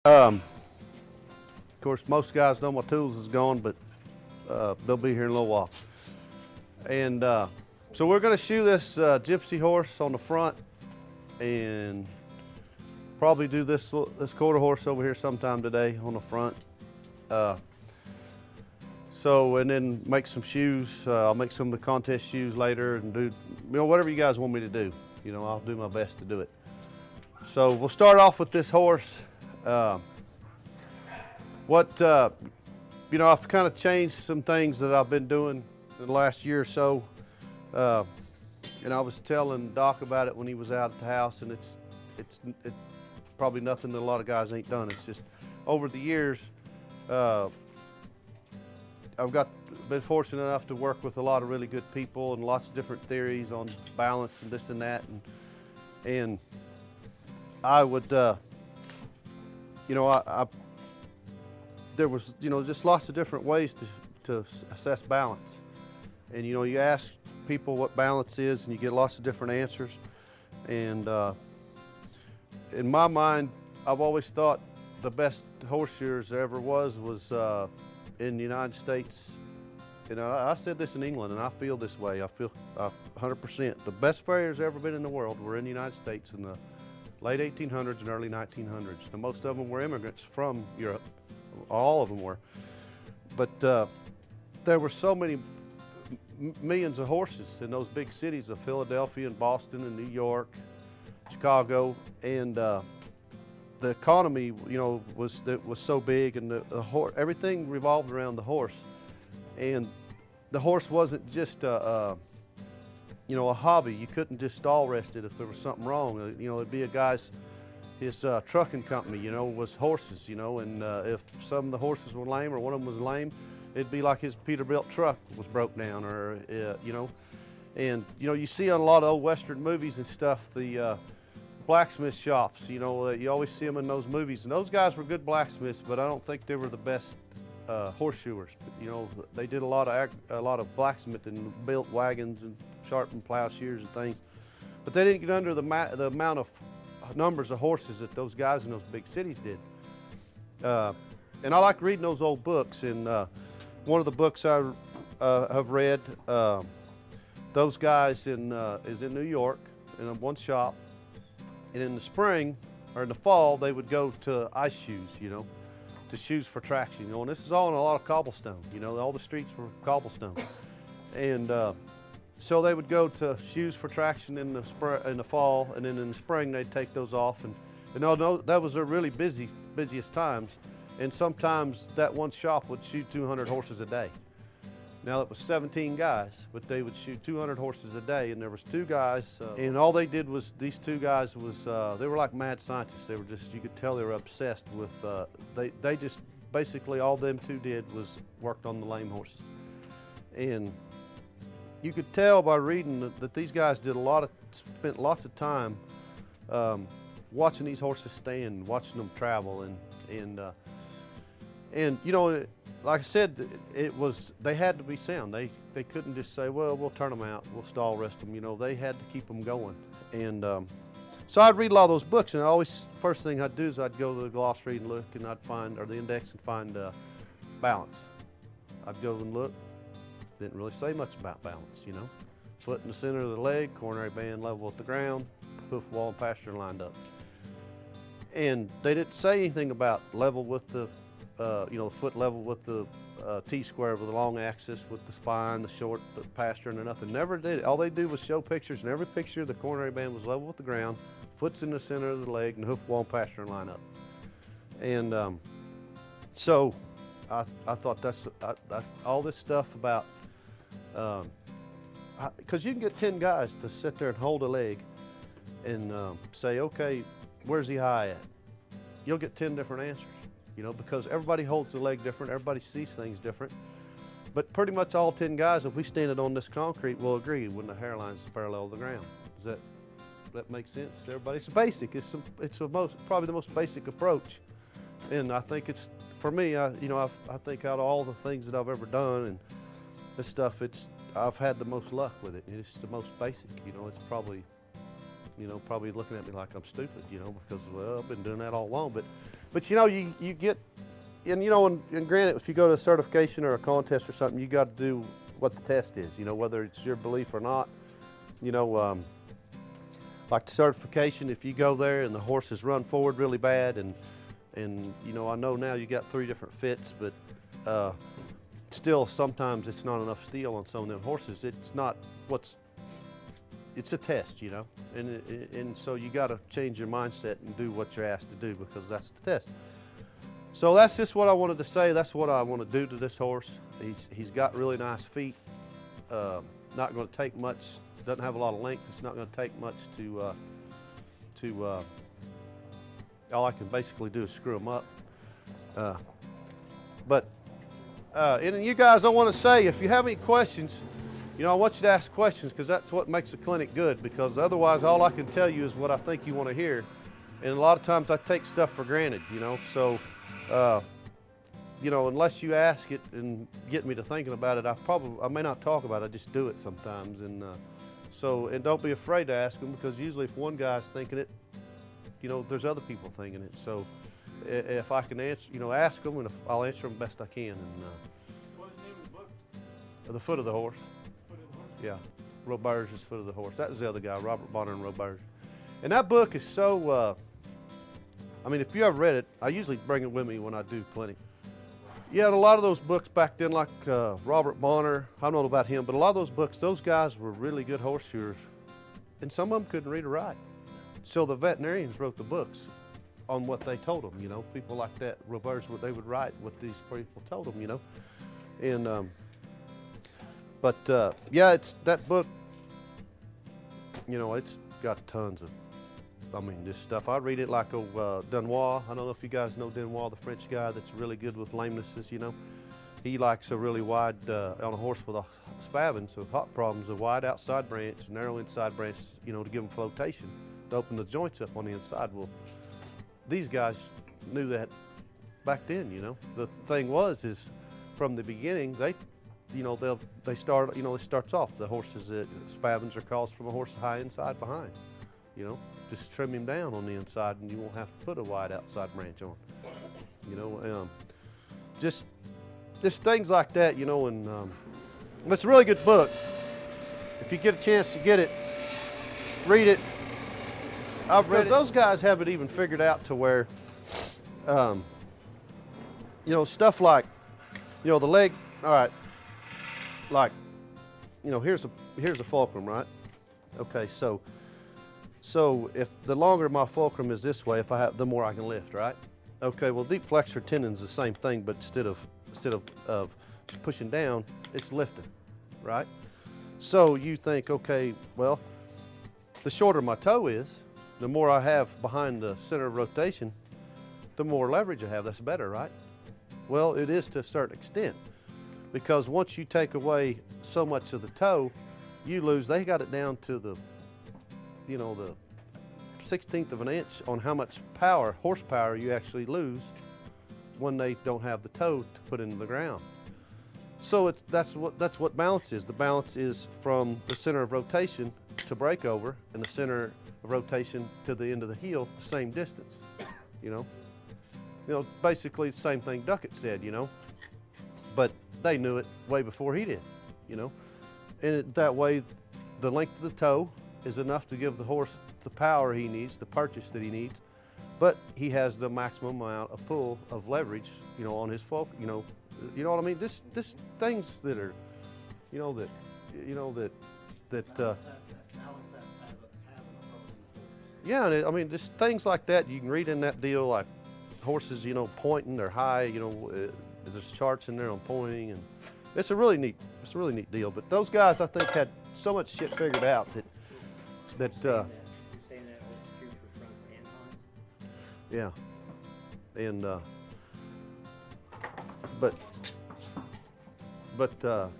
Of course, most guys know my tools is gone, but they'll be here in a little while. And so we're going to shoe this gypsy horse on the front, and probably do this quarter horse over here sometime today on the front. And then make some shoes. I'll make some of the contest shoes later, and do whatever you guys want me to do. I'll do my best to do it. So we'll start off with this horse. I've kind of changed some things that I've been doing in the last year or so. And I was telling Doc about it when he was out at the house, and it's probably nothing that a lot of guys ain't done. It's just over the years, I've been fortunate enough to work with a lot of really good people and lots of different theories on balance and this and that, and I would, there was, just lots of different ways to assess balance. And, you ask people what balance is and you get lots of different answers. And in my mind, I've always thought the best horseshoers there ever was in the United States. I said this in England, and I feel this way. I feel 100%. The best farriers ever been in the world were in the United States in the late 1800s and early 1900s. And most of them were immigrants from Europe. All of them were. But there were so many millions of horses in those big cities of Philadelphia and Boston and New York, Chicago, and the economy, was so big, and everything revolved around the horse. And the horse wasn't just a hobby. You couldn't just stall rest it if there was something wrong. It'd be his trucking company, was horses, and if some of the horses were lame or one of them was lame, it'd be like his Peterbilt truck was broke down, or, and, you see on a lot of old Western movies and stuff, the blacksmith shops, you always see them in those movies, and those guys were good blacksmiths, but I don't think they were the best horseshoers. They did a lot of blacksmithing, built wagons and sharpened plowshares and things, but they didn't get under the amount of numbers of horses that those guys in those big cities did. And I like reading those old books, and one of the books I have read, those guys is in New York in one shop, and in the spring or in the fall they would go to ice shoes, to shoes for traction, and this is all in a lot of cobblestone, all the streets were cobblestone. And so they would go to shoes for traction in the fall, and then in the spring they'd take those off, and that was their really busiest times. And sometimes that one shop would shoot 200 horses a day. Now it was 17 guys, but they would shoot 200 horses a day, and there was two guys, and all they did was, these two guys was, they were like mad scientists. They were just, you could tell they were obsessed with, they just, basically all them two did was worked on the lame horses. And you could tell by reading that these guys spent lots of time watching these horses stand, watching them travel, and like I said, they had to be sound. They couldn't just say, well, we'll turn them out, we'll stall rest them. They had to keep them going. And so I'd read a lot of those books, and first thing I'd do is I'd go to the glossary and look, and I'd find, or the index, and find balance. I'd go and look. Didn't really say much about balance, Foot in the center of the leg, coronary band level with the ground, hoof, wall, and pasture lined up. And they didn't say anything about level with the foot level with the T-square with the long axis, with the spine, the short, the pasture, and nothing. Never did it. All they do was show pictures, and every picture the coronary band was level with the ground, foot's in the center of the leg, and hoof, wall, and pasture line up. And so I thought all this stuff about, because you can get 10 guys to sit there and hold a leg and say, okay, where's he high at? You'll get 10 different answers. Because everybody holds the leg different, everybody sees things different. But pretty much all 10 guys, if we stand it on this concrete, will agree when the hairline's parallel to the ground. Does that make sense? Everybody, it's basic. It's probably the most basic approach. And I think it's, for me, I think out of all the things that I've ever done and this stuff, I've had the most luck with it. It's the most basic. It's probably, probably looking at me like I'm stupid, because, well, I've been doing that all along. But But you know, you get, and you know, and granted, if you go to a certification or a contest or something, you got to do what the test is, you know, whether it's your belief or not. You know, like the certification, if you go there and the horses run forward really bad, and you know, I know now you got 3 different fits, but still sometimes it's not enough steel on some of them horses. It's not it's a test, you know, and so you got to change your mindset and do what you're asked to do, because that's the test. So that's just what I wanted to say. That's what I want to do to this horse. He's got really nice feet. Not going to take much. Doesn't have a lot of length. It's not going to take much to all I can basically do is screw them up. And you guys, I want to say, if you have any questions, you know, I want you to ask questions, because that's what makes the clinic good, because otherwise all I can tell you is what I think you want to hear. And a lot of times I take stuff for granted, you know, so, you know, unless you ask it and get me to thinking about it, I may not talk about it, I just do it sometimes. And and don't be afraid to ask them, because usually if one guy's thinking it, you know, there's other people thinking it. So if I can answer, you know, ask them, and I'll answer them best I can. And what's the name of the book? The Foot of the Horse. Foot of the Horse? Yeah, Roberge's Foot of the Horse. That was the other guy, Robert Bonner and Roberge. And that book is so, I mean, if you ever read it, I usually bring it with me when I do clinic. Yeah, and a lot of those books back then, like Robert Bonner, I don't know about him, but a lot of those books, those guys were really good horseshoers, and some of them couldn't read or write. So the veterinarians wrote the books on what they told them, you know. People like that, Roberge, what they would write, what these people told them, you know. And, yeah, it's that book, you know, it's got tons of, I mean, this stuff. I read it like Denois. I don't know if you guys know Denois, the French guy that's really good with lamenesses, you know. He likes a really wide, on a horse with a spavin, so hot problems, a wide outside branch, narrow inside branch, you know, to give them flotation, to open the joints up on the inside. Well, these guys knew that back then, you know. The thing is from the beginning, they, you know, they start, you know, it starts off, the horses, spavins are caused from a horse high inside behind, you know. Just trim him down on the inside, and you won't have to put a wide outside branch on. You know, just things like that, you know. And it's a really good book. If you get a chance to get it, read it. I've read it. Those guys have it even figured out to where, you know, stuff like, you know, the leg. All right, like, you know, here's a fulcrum, right? Okay, so if the longer my fulcrum is this way, if I have, the more I can lift, right? Okay, well, deep flexor tendon's the same thing, but instead of pushing down, it's lifting, right? So you think, okay, well, the shorter my toe is, the more I have behind the center of rotation, the more leverage I have. That's better, right? Well, it is to a certain extent, because once you take away so much of the toe, you lose. They got it down to the, you know, the 1/16 of an inch on how much power, horsepower, you actually lose when they don't have the toe to put into the ground. So that's what balance is. The balance is from the center of rotation to breakover, and the center of rotation to the end of the heel, the same distance. You know, basically the same thing Duckett said. You know, but they knew it way before he did. You know, and that way, the length of the toe is enough to give the horse the power he needs, the purchase that he needs, but he has the maximum amount of pull of leverage, you know, on his folk, you know what I mean? This things that are, yeah, and I mean, just things like that you can read in that deal, like horses, you know, pointing, they're high, you know, there's charts in there on pointing, and it's a really neat deal. But those guys, I think, had so much shit figured out that You're saying that was true for fronts and hinds? yeah, and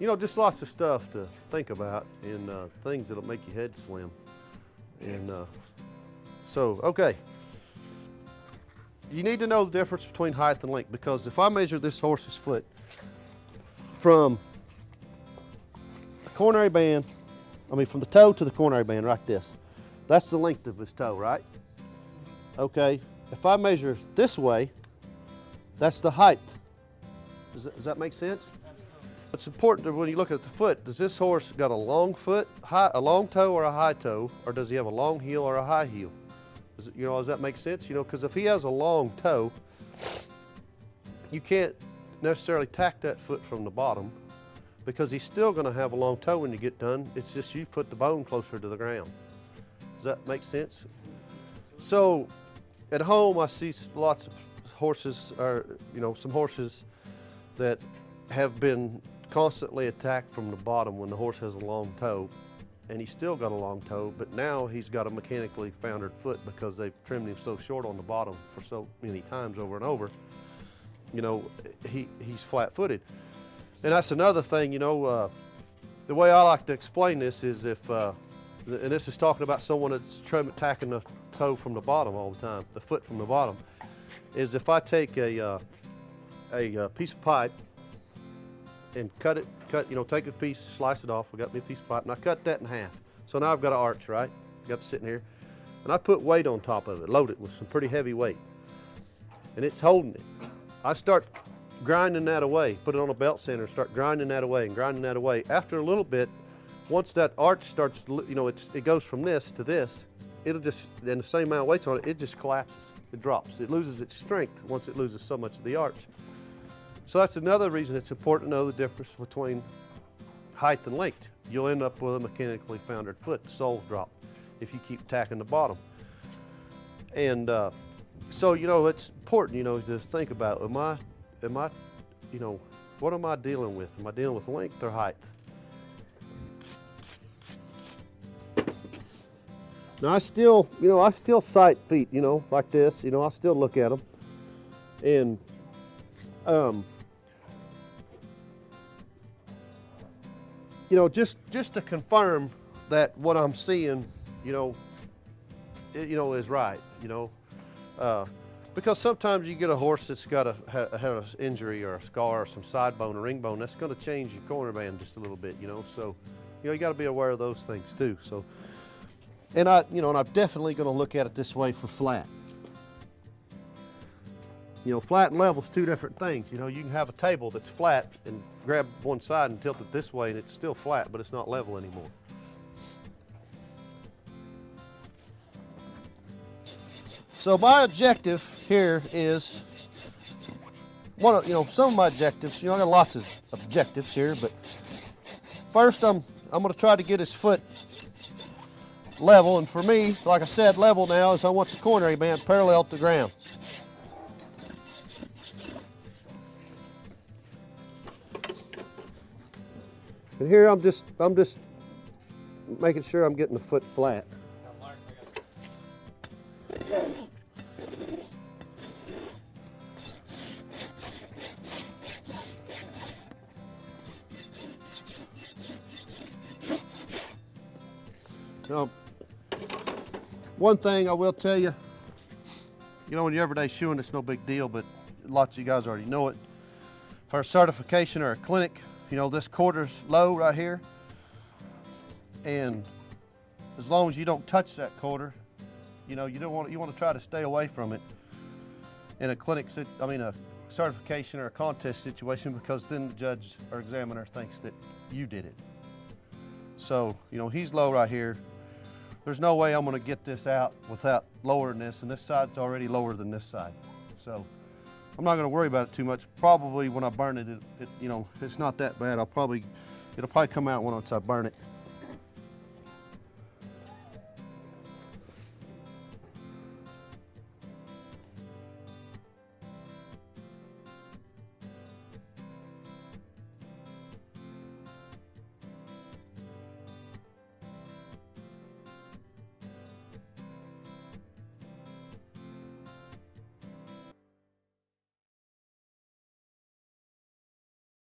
you know, just lots of stuff to think about, and things that'll make your head swim. And so, okay, you need to know the difference between height and length, because if I measure this horse's foot from the coronary band, from the toe to the coronary band, like this, that's the length of his toe, right? Okay, if I measure this way, that's the height. Does that make sense? It's important that when you look at the foot, does this horse got a long foot, a long toe or a high toe, or does he have a long heel or a high heel? Does that make sense? Because if he has a long toe, you can't necessarily tack that foot from the bottom because he's still going to have a long toe when you get done. It's just you put the bone closer to the ground. Does that make sense? So at home, I see lots of horses, or some horses that have been constantly attacked from the bottom when the horse has a long toe, and he's still got a long toe, but now he's got a mechanically foundered foot because they've trimmed him so short on the bottom for so many times over and over. He's flat-footed. And that's another thing, the way I like to explain this is if, and this is talking about someone that's tacking the toe from the bottom all the time, the foot from the bottom, is if I take a piece of pipe and take a piece, slice it off. I got me a piece of pipe, and I cut that in half. So now I've got an arch, right? Got it sitting here, and I put weight on top of it, load it with some pretty heavy weight, and it's holding it. I start grinding that away, put it on a belt sander, start grinding that away and grinding that away. After a little bit, once that arch starts, it goes from this to this, it'll just, and the same amount of weight's on it, it just collapses, it drops. It loses its strength once it loses so much of the arch. So that's another reason it's important to know the difference between height and length. You'll end up with a mechanically foundered foot, the soles drop, if you keep tacking the bottom. And so, it's important, to think about, what am I dealing with? Am I dealing with length or height? Now I still sight feet, like this, I still look at them. And just to confirm that what I'm seeing, is right, because sometimes you get a horse that's got have an injury or a scar or some side bone or ring bone, that's going to change your corner band just a little bit, so, you got to be aware of those things too. So, and I'm definitely going to look at it this way for flat. Flat and level is two different things. You can have a table that's flat and grab one side and tilt it this way and it's still flat, but it's not level anymore. So my objective here is, some of my objectives, I got lots of objectives here, but first I'm going to try to get his foot level, and for me, like I said, level now is I want the coronary band parallel to the ground. And here I'm just making sure I'm getting the foot flat. Now, one thing I will tell you, when you're everyday shoeing, it's no big deal, but lots of you guys already know it. For a certification or a clinic, this quarter's low right here, and as long as you don't touch that quarter, you want to try to stay away from it in a clinic, a certification or a contest situation, because then the judge or examiner thinks that you did it. So, he's low right here. There's no way I'm going to get this out without lowering this, and this side's already lower than this side. So I'm not going to worry about it too much. Probably when I burn it, it's not that bad. It'll probably come out once I burn it.